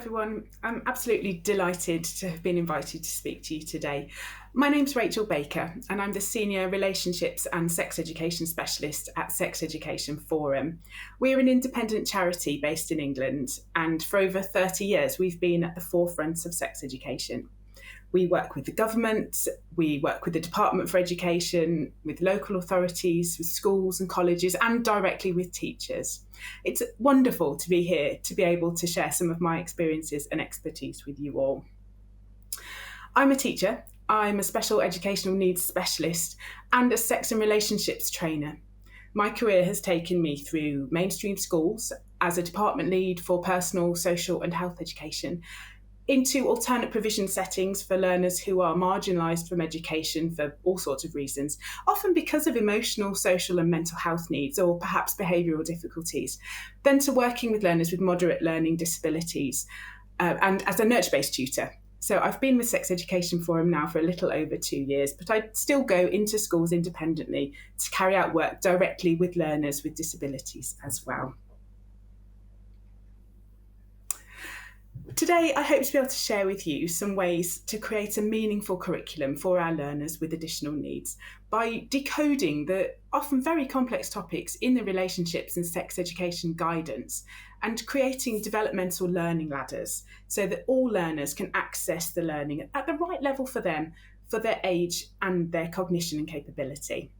everyone. I'm absolutely delighted to have been invited to speak to you today. My name's Rachael Baker and I'm the Senior Relationships and Sex Education Specialist at Sex Education Forum. We're an independent charity based in England, and for over 30 years we've been at the forefront of sex education. We work with the government, we work with the Department for Education, with local authorities, with schools and colleges, and directly with teachers. It's wonderful to be here to be able to share some of my experiences and expertise with you all. I'm a teacher, I'm a special educational needs specialist, and a sex and relationships trainer. My career has taken me through mainstream schools as a department lead for personal, social, and health education, into alternate provision settings for learners who are marginalised from education for all sorts of reasons, often because of emotional, social and mental health needs or perhaps behavioural difficulties, then to working with learners with moderate learning disabilities and as a nurture-based tutor. So I've been with Sex Education Forum now for a little over 2 years, but I still go into schools independently to carry out work directly with learners with disabilities as well. Today, I hope to be able to share with you some ways to create a meaningful curriculum for our learners with additional needs by decoding the often very complex topics in the relationships and sex education guidance and creating developmental learning ladders so that all learners can access the learning at the right level for them, for their age and their cognition and capability.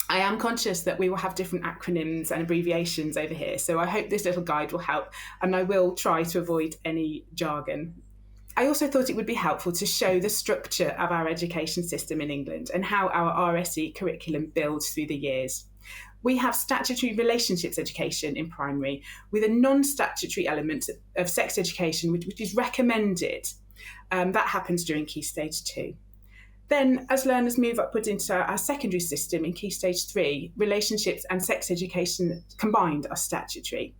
I am conscious that we will have different acronyms and abbreviations over here, so I hope this little guide will help, and I will try to avoid any jargon. I also thought it would be helpful to show the structure of our education system in England and how our RSE curriculum builds through the years. We have statutory relationships education in primary with a non-statutory element of sex education which is recommended. That happens during Key Stage 2. Then, as learners move upwards into our secondary system in Key Stage 3, relationships and sex education combined are statutory.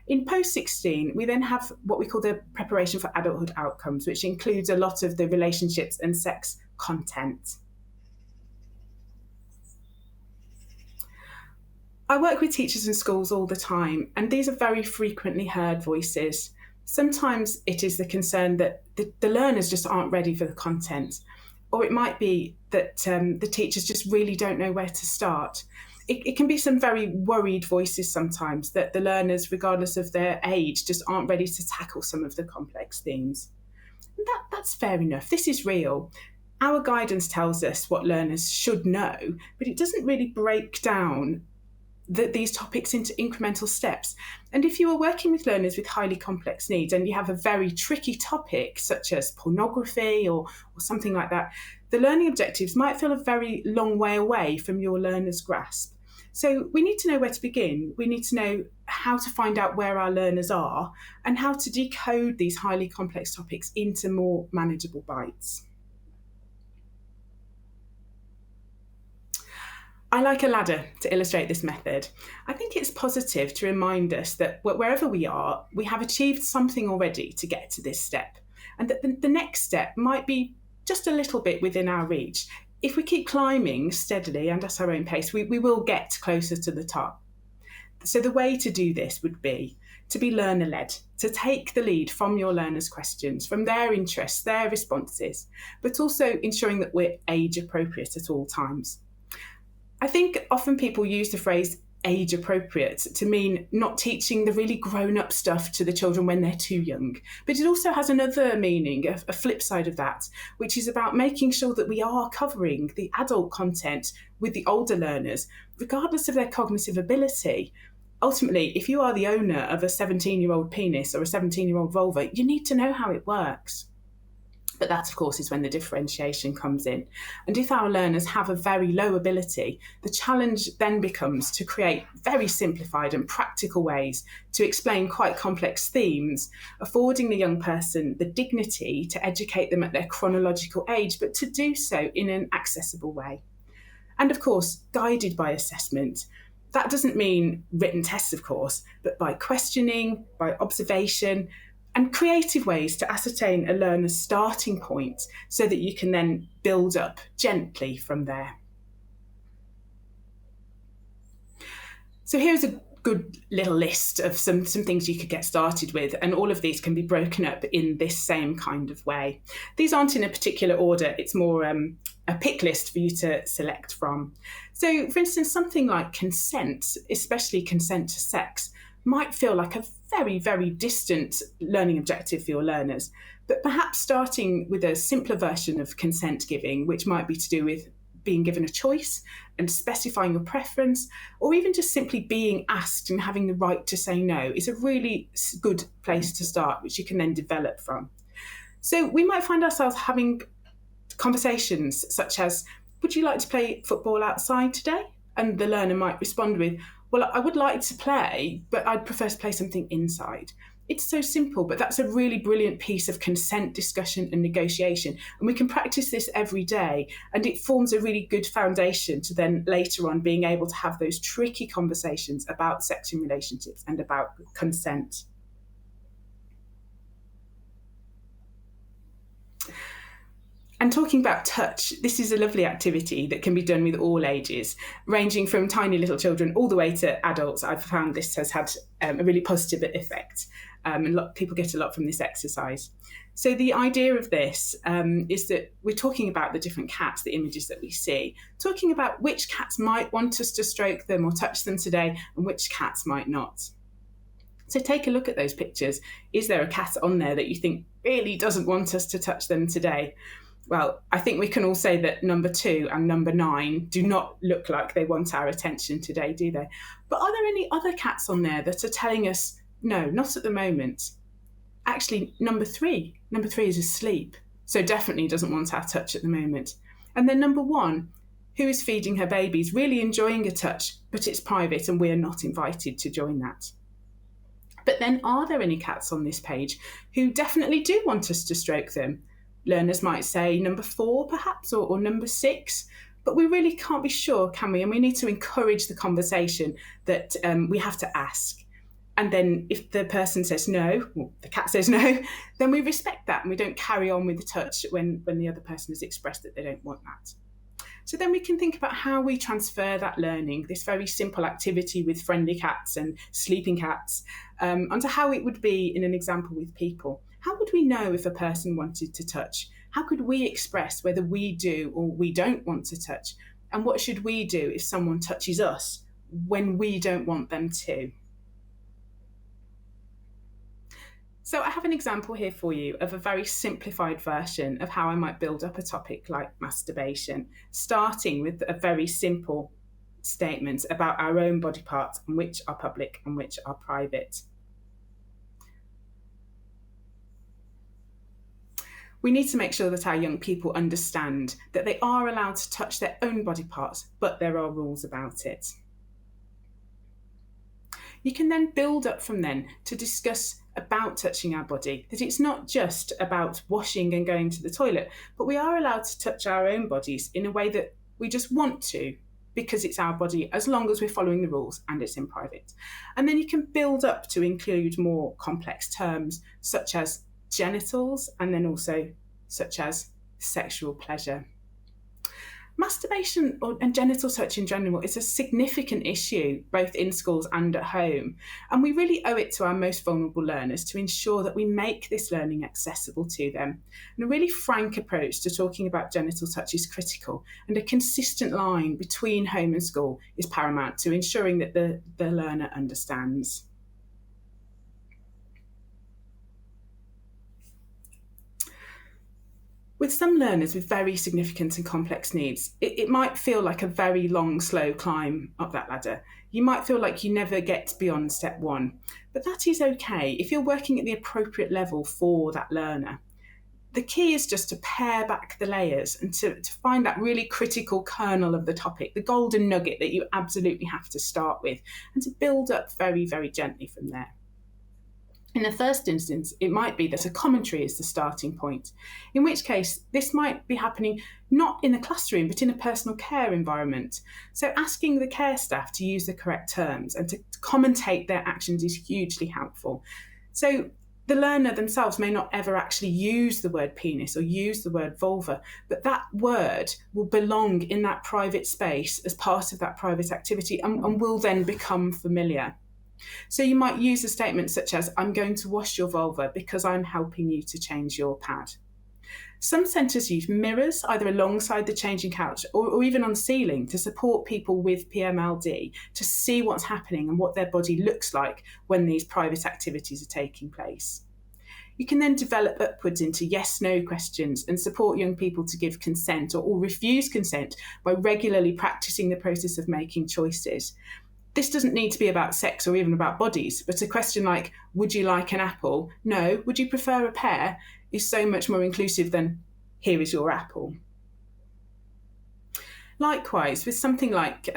In post-16, we then have what we call the preparation for adulthood outcomes, which includes a lot of the relationships and sex content. I work with teachers in schools all the time, and these are very frequently heard voices. Sometimes it is the concern that the learners just aren't ready for the content. Or it might be that the teachers just really don't know where to start. It can be some very worried voices sometimes that the learners, regardless of their age, just aren't ready to tackle some of the complex themes. And that's fair enough. This is real. Our guidance tells us what learners should know, but it doesn't really break down these topics into incremental steps. And if you are working with learners with highly complex needs and you have a very tricky topic such as pornography or something like that, the learning objectives might feel a very long way away from your learner's grasp. So we need to know where to begin. We need to know how to find out where our learners are and how to decode these highly complex topics into more manageable bites. I like a ladder to illustrate this method. I think it's positive to remind us that wherever we are, we have achieved something already to get to this step, and that the next step might be just a little bit within our reach. If we keep climbing steadily and at our own pace, we will get closer to the top. So the way to do this would be to be learner-led, to take the lead from your learners' questions, from their interests, their responses, but also ensuring that we're age appropriate at all times. I think often people use the phrase age appropriate to mean not teaching the really grown-up stuff to the children when they're too young. But it also has another meaning, a flip side of that, which is about making sure that we are covering the adult content with the older learners, regardless of their cognitive ability. Ultimately, if you are the owner of a 17-year-old penis or a 17-year-old vulva, you need to know how it works. But that, of course, is when the differentiation comes in. And if our learners have a very low ability, the challenge then becomes to create very simplified and practical ways to explain quite complex themes, affording the young person the dignity to educate them at their chronological age, but to do so in an accessible way. And of course, guided by assessment. That doesn't mean written tests, of course, but by questioning, by observation, and creative ways to ascertain a learner's starting point so that you can then build up gently from there. So here's a good little list of some things you could get started with, and all of these can be broken up in this same kind of way. These aren't in a particular order, it's more a pick list for you to select from. So, for instance, something like consent, especially consent to sex, might feel like a very, very distant learning objective for your learners, but perhaps starting with a simpler version of consent giving, which might be to do with being given a choice and specifying your preference, or even just simply being asked and having the right to say no, is a really good place to start, which you can then develop from. So we might find ourselves having conversations such as, would you like to play football outside today? And the learner might respond with, well, I would like to play, but I'd prefer to play something inside. It's so simple, but that's a really brilliant piece of consent discussion and negotiation. And we can practice this every day. And it forms a really good foundation to then later on being able to have those tricky conversations about sex in relationships and about consent. And talking about touch, this is a lovely activity that can be done with all ages, ranging from tiny little children all the way to adults. I've found this has had a really positive effect, and people get a lot from this exercise. So the idea of this is that we're talking about the different cats, the images that we see, talking about which cats might want us to stroke them or touch them today and which cats might not. So take a look at those pictures. Is there a cat on there that you think really doesn't want us to touch them today? Well, I think we can all say that number 2 and number 9 do not look like they want our attention today, do they? But are there any other cats on there that are telling us, no, not at the moment? Actually, number 3 is asleep, so definitely doesn't want our touch at the moment. And then number 1, who is feeding her babies, really enjoying a touch, but it's private and we're not invited to join that. But then are there any cats on this page who definitely do want us to stroke them? Learners might say number 4 perhaps, or number 6, but we really can't be sure, can we? And we need to encourage the conversation that we have to ask. And then if the person says no, or the cat says no, then we respect that and we don't carry on with the touch when the other person has expressed that they don't want that. So then we can think about how we transfer that learning, this very simple activity with friendly cats and sleeping cats, onto how it would be in an example with people. How would we know if a person wanted to touch? How could we express whether we do or we don't want to touch? And what should we do if someone touches us when we don't want them to? So I have an example here for you of a very simplified version of how I might build up a topic like masturbation, starting with a very simple statement about our own body parts and which are public and which are private. We need to make sure that our young people understand that they are allowed to touch their own body parts, but there are rules about it. You can then build up from then to discuss about touching our body, that it's not just about washing and going to the toilet, but we are allowed to touch our own bodies in a way that we just want to, because it's our body, as long as we're following the rules and it's in private. And then you can build up to include more complex terms such as genitals, and then also such as sexual pleasure. Masturbation and genital touch in general is a significant issue both in schools and at home, and we really owe it to our most vulnerable learners to ensure that we make this learning accessible to them. And a really frank approach to talking about genital touch is critical, and a consistent line between home and school is paramount to ensuring that the learner understands. With some learners with very significant and complex needs, it might feel like a very long, slow climb up that ladder. You might feel like you never get beyond step 1, but that is okay if you're working at the appropriate level for that learner. The key is just to pare back the layers and to find that really critical kernel of the topic, the golden nugget that you absolutely have to start with, and to build up very, very gently from there. In the first instance, it might be that a commentary is the starting point, in which case this might be happening not in a classroom, but in a personal care environment. So asking the care staff to use the correct terms and to commentate their actions is hugely helpful. So the learner themselves may not ever actually use the word penis or use the word vulva, but that word will belong in that private space as part of that private activity and will then become familiar. So you might use a statement such as, I'm going to wash your vulva because I'm helping you to change your pad. Some centres use mirrors, either alongside the changing couch or even on the ceiling, to support people with PMLD to see what's happening and what their body looks like when these private activities are taking place. You can then develop upwards into yes-no questions and support young people to give consent or refuse consent by regularly practising the process of making choices. This doesn't need to be about sex or even about bodies, but a question like, would you like an apple? No. Would you prefer a pear? Is so much more inclusive than, here is your apple. Likewise, with something like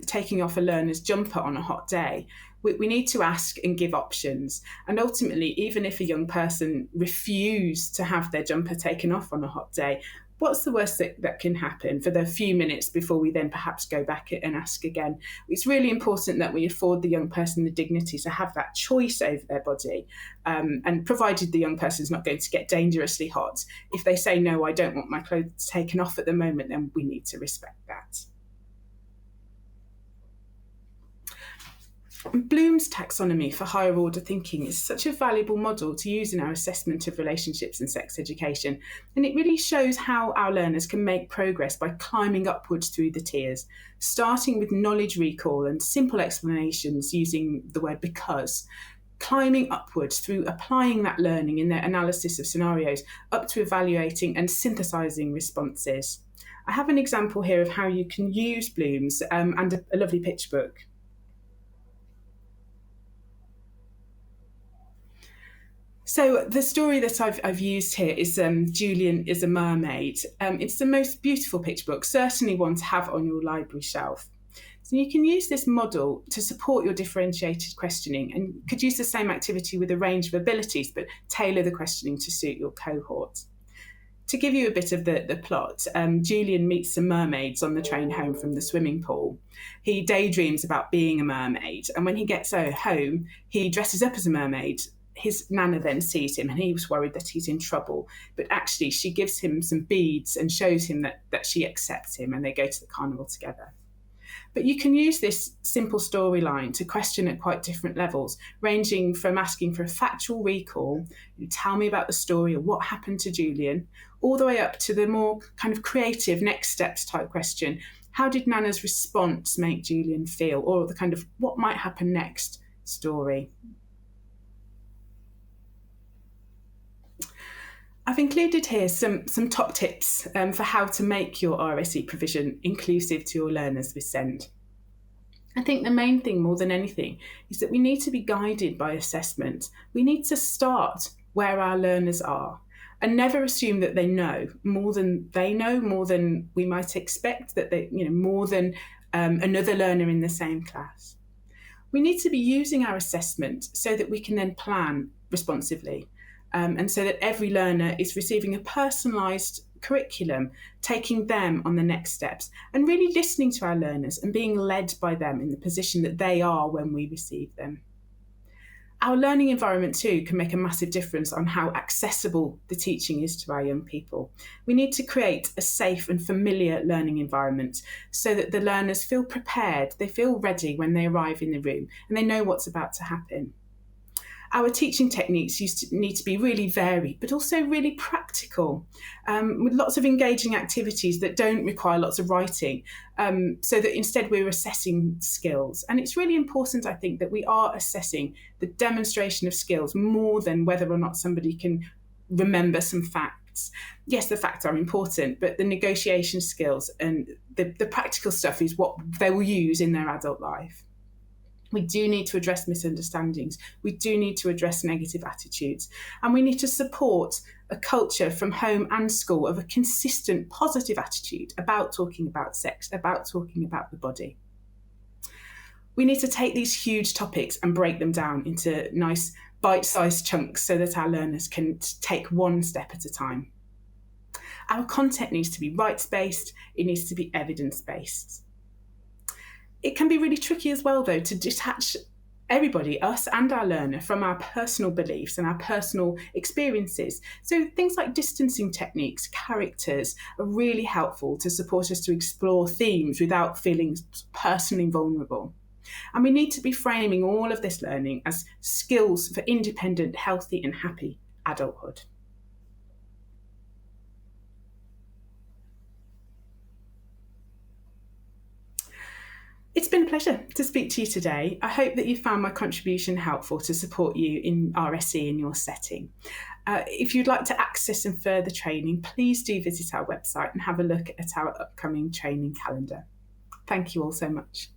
taking off a learner's jumper on a hot day, we need to ask and give options. And ultimately, even if a young person refused to have their jumper taken off on a hot day, what's the worst that can happen for the few minutes before we then perhaps go back and ask again? It's really important that we afford the young person the dignity to have that choice over their body. And provided the young person is not going to get dangerously hot, if they say, no, I don't want my clothes taken off at the moment, then we need to respect that. Bloom's taxonomy for higher order thinking is such a valuable model to use in our assessment of relationships and sex education, and it really shows how our learners can make progress by climbing upwards through the tiers, starting with knowledge recall and simple explanations using the word because, climbing upwards through applying that learning in their analysis of scenarios, up to evaluating and synthesising responses. I have an example here of how you can use Bloom's and a lovely pitch book. So the story that I've used here is Julian is a Mermaid. It's the most beautiful picture book, certainly one to have on your library shelf. So you can use this model to support your differentiated questioning and could use the same activity with a range of abilities, but tailor the questioning to suit your cohort. To give you a bit of the plot, Julian meets some mermaids on the train home from the swimming pool. He daydreams about being a mermaid, and when he gets home, he dresses up as a mermaid. His nana then sees him and he was worried that he's in trouble, but actually she gives him some beads and shows him that she accepts him, and they go to the carnival together. But you can use this simple storyline to question at quite different levels, ranging from asking for a factual recall, tell me about the story or what happened to Julian, all the way up to the more kind of creative next steps type question, how did Nana's response make Julian feel, or the kind of what might happen next story. I've included here some top tips for how to make your RSE provision inclusive to your learners with SEND. I think the main thing more than anything is that we need to be guided by assessment. We need to start where our learners are and never assume that they know more than we might expect, that they, more than another learner in the same class. We need to be using our assessment so that we can then plan responsively. And so that every learner is receiving a personalised curriculum, taking them on the next steps and really listening to our learners and being led by them in the position that they are when we receive them. Our learning environment too can make a massive difference on how accessible the teaching is to our young people. We need to create a safe and familiar learning environment so that the learners feel prepared, they feel ready when they arrive in the room and they know what's about to happen. Our teaching techniques need to be really varied, but also really practical, with lots of engaging activities that don't require lots of writing, so that instead we're assessing skills. And it's really important, I think, that we are assessing the demonstration of skills more than whether or not somebody can remember some facts. Yes, the facts are important, but the negotiation skills and the practical stuff is what they will use in their adult life. We do need to address misunderstandings. We do need to address negative attitudes. And we need to support a culture from home and school of a consistent positive attitude about talking about sex, about talking about the body. We need to take these huge topics and break them down into nice bite-sized chunks so that our learners can take one step at a time. Our content needs to be rights-based. It needs to be evidence-based. It can be really tricky as well, though, to detach everybody, us and our learner, from our personal beliefs and our personal experiences. So things like distancing techniques, characters, are really helpful to support us to explore themes without feeling personally vulnerable. And we need to be framing all of this learning as skills for independent, healthy and happy adulthood. It's been a pleasure to speak to you today. I hope that you found my contribution helpful to support you in RSE in your setting. If you'd like to access some further training, please do visit our website and have a look at our upcoming training calendar. Thank you all so much.